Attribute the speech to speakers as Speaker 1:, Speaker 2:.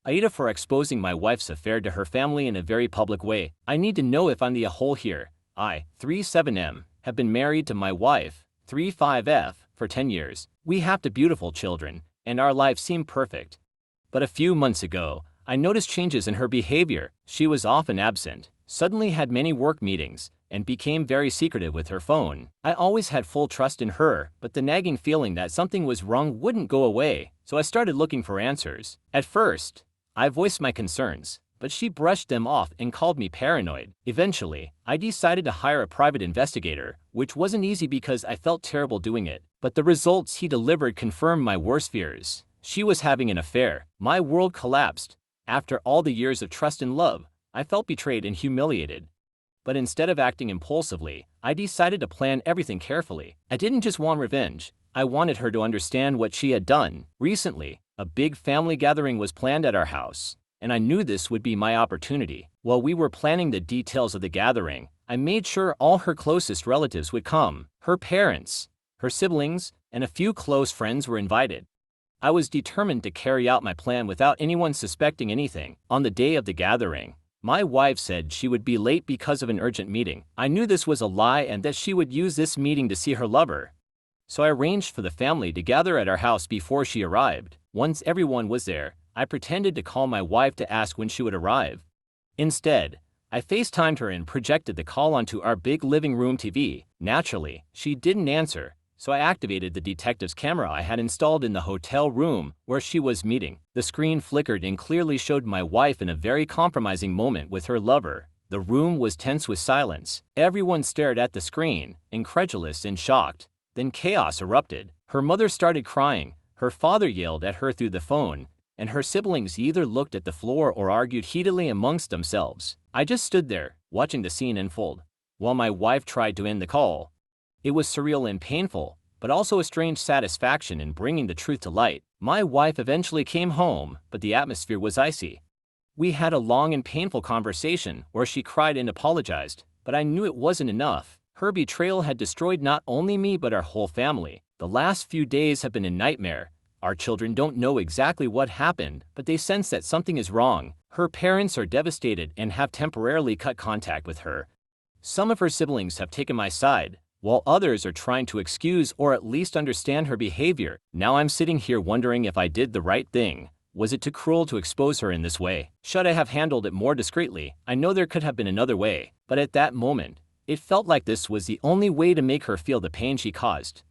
Speaker 1: AITA for exposing my wife's affair to her family in a very public way. I need to know if I'm the a-hole here. I, 37M, have been married to my wife, 35F, for 10 years. We have two beautiful children, and our lives seem perfect. But a few months ago, I noticed changes in her behavior. She was often absent, suddenly had many work meetings, and became very secretive with her phone. I always had full trust in her, but the nagging feeling that something was wrong wouldn't go away, so I started looking for answers. At first, I voiced my concerns, but she brushed them off and called me paranoid. Eventually, I decided to hire a private investigator, which wasn't easy because I felt terrible doing it, but the results he delivered confirmed my worst fears. She was having an affair. My world collapsed. After all the years of trust and love, I felt betrayed and humiliated. But instead of acting impulsively, I decided to plan everything carefully. I didn't just want revenge. I wanted her to understand what she had done. Recently, a big family gathering was planned at our house, and I knew this would be my opportunity. While we were planning the details of the gathering, I made sure all her closest relatives would come. Her parents, her siblings, and a few close friends were invited. I was determined to carry out my plan without anyone suspecting anything. On the day of the gathering, my wife said she would be late because of an urgent meeting. I knew this was a lie and that she would use this meeting to see her lover. So I arranged for the family to gather at our house before she arrived. Once everyone was there, I pretended to call my wife to ask when she would arrive. Instead, I FaceTimed her and projected the call onto our big living room TV. Naturally, she didn't answer, so I activated the detective's camera I had installed in the hotel room where she was meeting. The screen flickered and clearly showed my wife in a very compromising moment with her lover. The room was tense with silence. Everyone stared at the screen, incredulous and shocked. Then chaos erupted. Her mother started crying, her father yelled at her through the phone, and her siblings either looked at the floor or argued heatedly amongst themselves. I just stood there, watching the scene unfold, while my wife tried to end the call. It was surreal and painful, but also a strange satisfaction in bringing the truth to light. My wife eventually came home, but the atmosphere was icy. We had a long and painful conversation where she cried and apologized, but I knew it wasn't enough. Her betrayal had destroyed not only me but our whole family. The last few days have been a nightmare. Our children don't know exactly what happened, but they sense that something is wrong. Her parents are devastated and have temporarily cut contact with her. Some of her siblings have taken my side, while others are trying to excuse or at least understand her behavior. Now I'm sitting here wondering if I did the right thing. Was it too cruel to expose her in this way? Should I have handled it more discreetly? I know there could have been another way, but at that moment, it felt like this was the only way to make her feel the pain she caused.